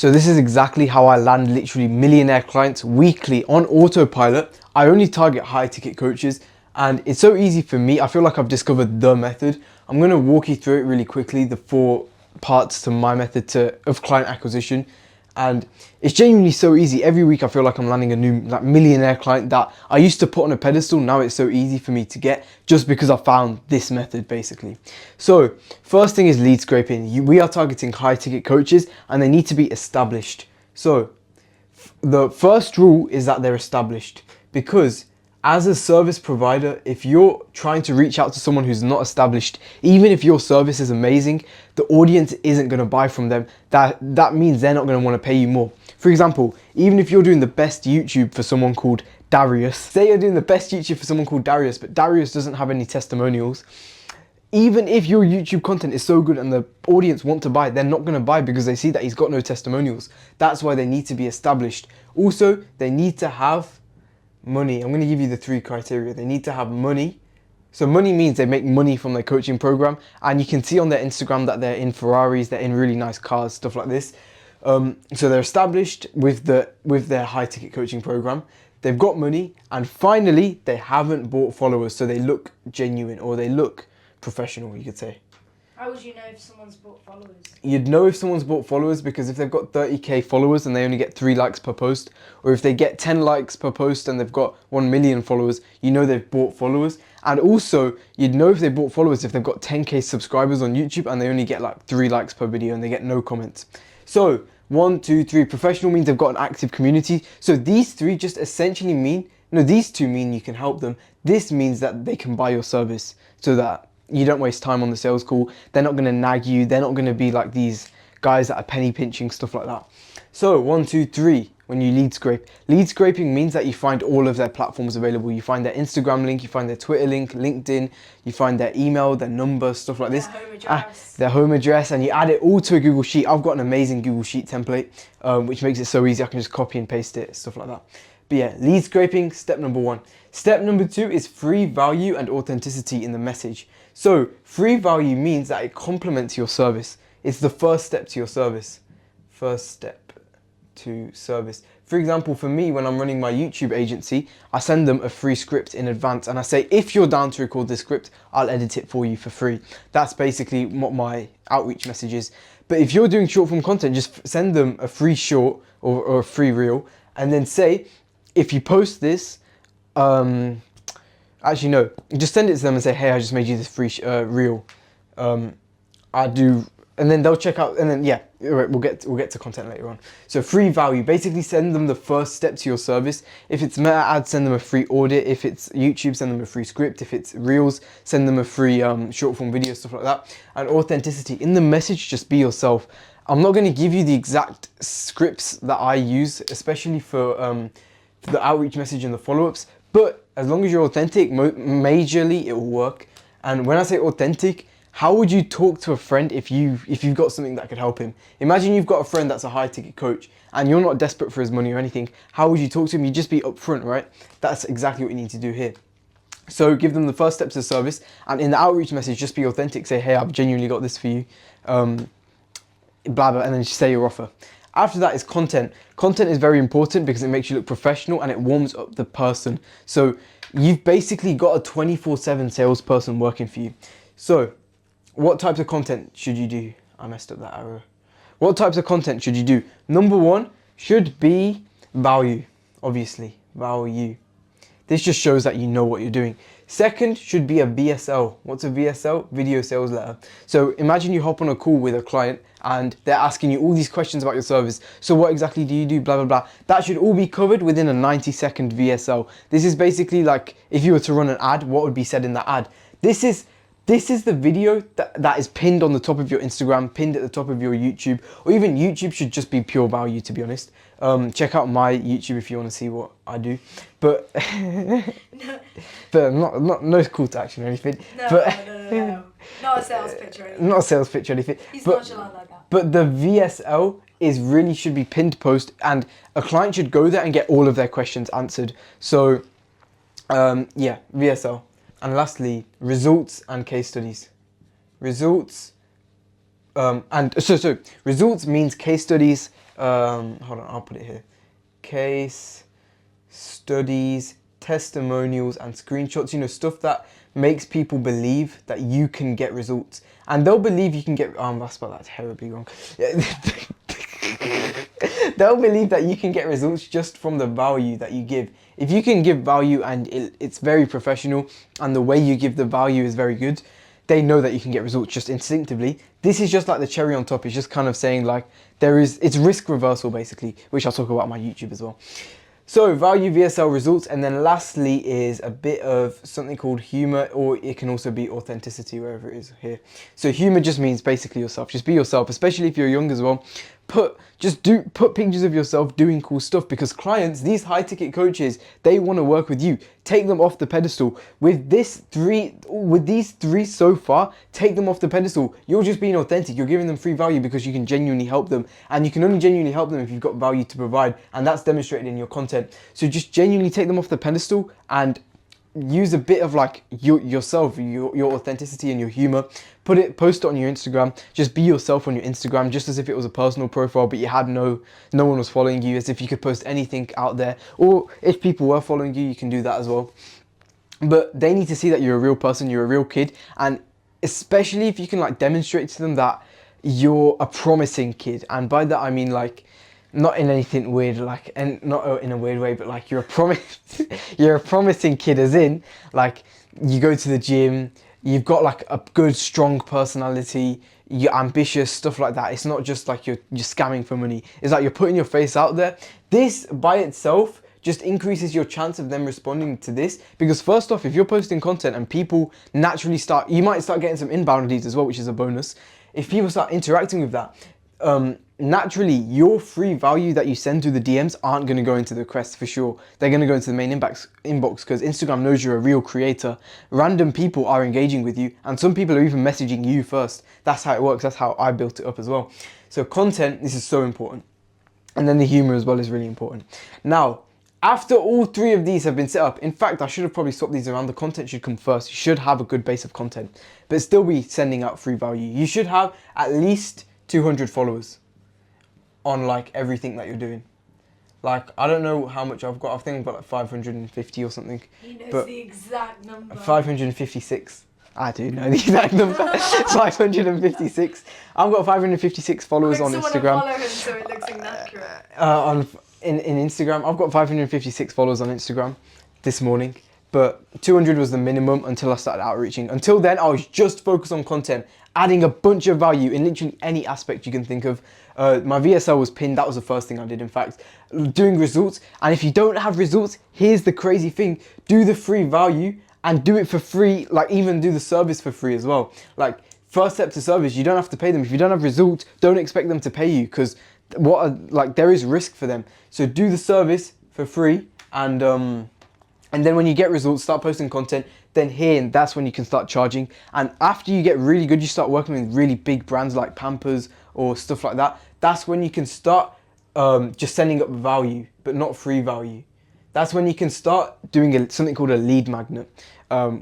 So this is exactly how I land literally millionaire clients weekly on autopilot. I only target high ticket coaches and it's so easy for me. I feel like I've discovered the method. I'm going to walk you through it really quickly, the 4 parts to my method of client acquisition. And it's genuinely so easy. Every week I feel like I'm landing a new millionaire client that I used to put on a pedestal. Now it's so easy for me to get just because I found this method basically. So first thing is lead scraping. We are targeting high ticket coaches and they need to be established. So the first rule is that they're established, because as a service provider, if you're trying to reach out to someone who's not established, even if your service is amazing, the audience isn't going to buy from them. That means they're not going to want to pay you more. For example, even if you're doing the best YouTube for someone called Darius, say you're doing the best YouTube for someone called Darius, but Darius doesn't have any testimonials. Even if your YouTube content is so good and the audience want to buy, they're not going to buy because they see that he's got no testimonials. That's why they need to be established. Also, they need to have money. I'm going to give you the 3 criteria. They need to have money. So money means they make money from their coaching program, and you can see on their Instagram that they're in Ferraris, they're in really nice cars, stuff like this. So they're established with their high ticket coaching program. They've got money, and finally they haven't bought followers, so they look genuine or they look professional, you could say. How would you know if someone's bought followers? You'd know if someone's bought followers because if they've got 30k followers and they only get 3 likes per post, or if they get 10 likes per post and they've got 1 million followers, you know they've bought followers. And also, you'd know if they bought followers if they've got 10k subscribers on YouTube and they only get like 3 likes per video and they get no comments. So 1, 2, 3, professional means they've got an active community. So these 3 just essentially mean, no, these 2 mean you can help them. This means that they can buy your service, so that you don't waste time on the sales call. They're not going to nag you. They're not going to be like these guys that are penny pinching, stuff like that. So 1, 2, 3, when you lead scrape. Lead scraping means that you find all of their platforms available. You find their Instagram link, you find their Twitter link, LinkedIn, you find their email, their number, stuff like this. Their home address, and you add it all to a Google Sheet. I've got an amazing Google Sheet template, which makes it so easy. I can just copy and paste it, stuff like that. But yeah, lead scraping, step number 1. Step number 2 is free value and authenticity in the message. So free value means that it complements your service. It's the first step to your service. First step to service. For example, for me, when I'm running my YouTube agency, I send them a free script in advance and I say, if you're down to record this script, I'll edit it for you for free. That's basically what my outreach message is. But if you're doing short form content, just send them a free short or a free reel and then say, if you post this, actually no, just send it to them and say, hey, I just made you this free reel. And then they'll check out, and then yeah, we'll get to content later on. So free value, basically send them the first step to your service. If it's Meta ads, send them a free audit. If it's YouTube, send them a free script. If it's Reels, send them a free short form video, stuff like that. And authenticity in the message, just be yourself. I'm not going to give you the exact scripts that I use, especially for the outreach message and the follow-ups, but as long as you're authentic, majorly it will work. And when I say authentic, how would you talk to a friend if you've got something that could help him? Imagine you've got a friend that's a high ticket coach and you're not desperate for his money or anything. How would you talk to him? You'd just be upfront, right? That's exactly what you need to do here. So give them the first steps of service, and in the outreach message, just be authentic. Say, hey, I've genuinely got this for you, blah, blah, and then just say your offer. After that is content. Content is very important because it makes you look professional and it warms up the person. So you've basically got a 24/7 salesperson working for you. So what types of content should you do? I messed up that arrow. What types of content should you do? Number 1 should be value, obviously, value. This just shows that you know what you're doing. Second should be a VSL. What's a VSL? Video sales letter. So imagine you hop on a call with a client and they're asking you all these questions about your service. So what exactly do you do? Blah, blah, blah. That should all be covered within a 90-second VSL. This is basically like if you were to run an ad, what would be said in that ad? This is the video that is pinned on the top of your Instagram, pinned at the top of your YouTube, or even YouTube should just be pure value, to be honest. Check out my YouTube if you want to see what I do. But but no call to action or anything. No. Not a sales pitch or anything. Not a sales pitch or anything. He's nonchalant like that. But the VSL should be pinned post, and a client should go there and get all of their questions answered. So yeah, VSL. And lastly, results and case studies. Results, results means case studies, Hold on, I'll put it here. Case studies, testimonials, and screenshots. You know, stuff that makes people believe that you can get results, and they'll believe you can get. I spelled that terribly wrong. They'll believe that you can get results just from the value that you give. If you can give value and it's very professional and the way you give the value is very good, they know that you can get results just instinctively. This is just like the cherry on top. It's just kind of saying like it's risk reversal basically, which I'll talk about on my YouTube as well. So value, VSL, results, and then lastly is a bit of something called humor, or it can also be authenticity, wherever it is here. So humor just means basically yourself. Just be yourself, especially if you're young as well. Put pictures of yourself doing cool stuff, because clients, these high ticket coaches, they want to work with you. Take them off the pedestal. With these three so far, take them off the pedestal. You're just being authentic. You're giving them free value because you can genuinely help them, and you can only genuinely help them if you've got value to provide, and that's demonstrated in your content. So just genuinely take them off the pedestal and use a bit of like yourself, your authenticity and your humor. Post it on your Instagram. Just be yourself on your Instagram, just as if it was a personal profile, but you had no one was following you, as if you could post anything out there. Or if people were following you, you can do that as well. But they need to see that you're a real person, you're a real kid, and especially if you can like demonstrate to them that you're a promising kid. And by that I mean like not in anything weird, like, and not in a weird way, but like you're a promising kid, as in like you go to the gym, you've got like a good strong personality, you're ambitious, stuff like that. It's not just like you're scamming for money. It's like you're putting your face out there. This by itself just increases your chance of them responding to this, because first off, if you're posting content and people naturally you might start getting some inbound leads as well, which is a bonus. If people start interacting with that, naturally your free value that you send through the DMs aren't going to go into the requests for sure. They're going to go into the main inbox, because Instagram knows you're a real creator. Random people are engaging with you, and some people are even messaging you first. That's how it works. That's how I built it up as well. So content, this is so important. And then the humor as well is really important. Now, after all three of these have been set up, in fact, I should have probably swapped these around. The content should come first. You should have a good base of content, but still be sending out free value. You should have at least 200 followers on like everything that you're doing. Like, I don't know how much I've got. I think I've got like 550 or something. He knows but the exact number. 556. I do know the exact number. 556. I've got 556 followers on Instagram. Follow him so it looks inaccurate. In Instagram, I've got 556 followers on Instagram this morning, but 200 was the minimum until I started outreaching. Until then, I was just focused on content, adding a bunch of value in literally any aspect you can think of. My VSL was pinned. That was the first thing I did, in fact. Doing results, and if you don't have results, here's the crazy thing: do the free value and do it for free. Like, even do the service for free as well. Like, first step to service, you don't have to pay them. If you don't have results, don't expect them to pay you, because there is risk for them. So do the service for free, and then when you get results, start posting content. Then that's when you can start charging. And after you get really good, you start working with really big brands like Pampers or stuff like that. That's when you can start just sending up value, but not free value. That's when you can start doing something called a lead magnet,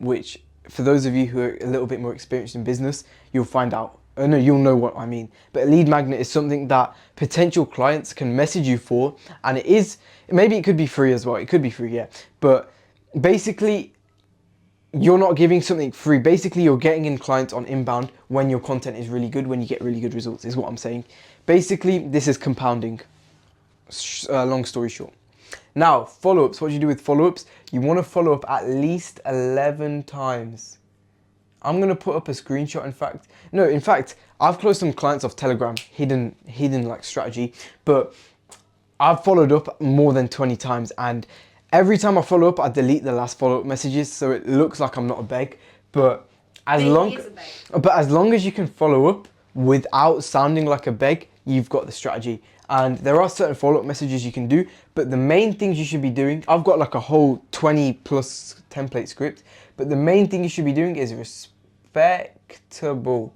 which for those of you who are a little bit more experienced in business, you'll find out. No, you'll know what I mean. But a lead magnet is something that potential clients can message you for, and maybe it could be free as well. It could be free, yeah. But basically, you're not giving something free. Basically, you're getting in clients on inbound when your content is really good, when you get really good results, is what I'm saying. Basically, this is compounding. Long story short. Now, follow-ups. What do you do with follow-ups? You want to follow up at least 11 times. I'm going to put up a screenshot, in fact, I've closed some clients off Telegram, hidden like strategy, but I've followed up more than 20 times, and every time I follow up, I delete the last follow-up messages, so it looks like I'm not a beg, but as long as you can follow up without sounding like a beg, you've got the strategy. And there are certain follow-up messages you can do, but the main things you should be doing, I've got like a whole 20 plus template script, but the main thing you should be doing is respectable.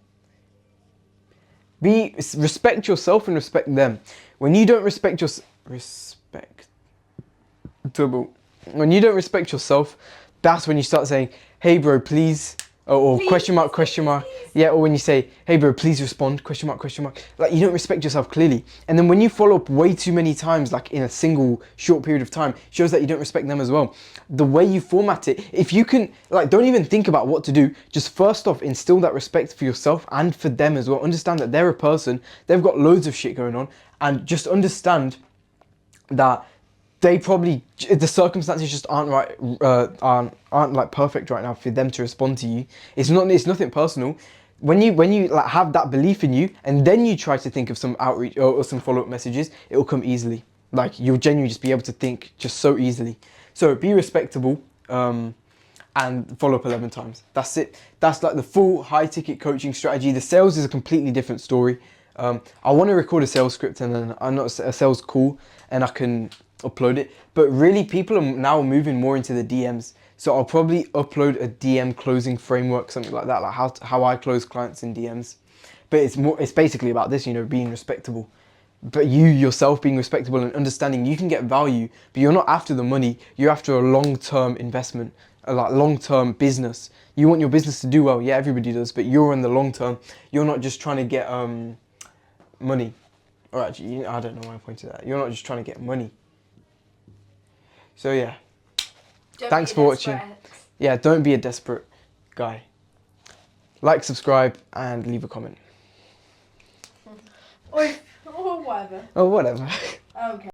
Respect yourself and respect them. When you don't respect when you don't respect yourself, that's when you start saying, hey bro, please Or Please, question mark, please, question please, mark. please. Yeah, or when you say, hey bro, please respond, question mark, question mark. Like, you don't respect yourself clearly. And then when you follow up way too many times, like in a single short period of time, shows that you don't respect them as well. The way you format it, if you can, like, don't even think about what to do. Just first off, instill that respect for yourself and for them as well. Understand that they're a person, they've got loads of shit going on, and just understand that they probably, the circumstances just aren't right, aren't like perfect right now for them to respond to you. It's nothing personal. When you like have that belief in you, and then you try to think of some outreach or some follow-up messages, it will come easily. Like, you'll genuinely just be able to think just so easily. So be respectable, and follow up 11 times. That's it. That's like the full high ticket coaching strategy. The sales is a completely different story. I want to record a sales script, and then I'm not a sales call, and I can upload it. But really, people are now moving more into the DMs. So I'll probably upload a DM closing framework, something like that, like how I close clients in DMs. But it's basically about this, you know, being respectable. But you yourself being respectable and understanding you can get value, but you're not after the money. You're after a long-term investment, a like long-term business. You want your business to do well. Yeah, everybody does, but you're in the long term. You're not just trying to get money. Or actually, I don't know why I pointed that. You're not just trying to get money. So yeah, Don't thanks be for watching. desperate. Yeah, don't be a desperate guy. Like, subscribe, and leave a comment. Or whatever. Or whatever. Okay.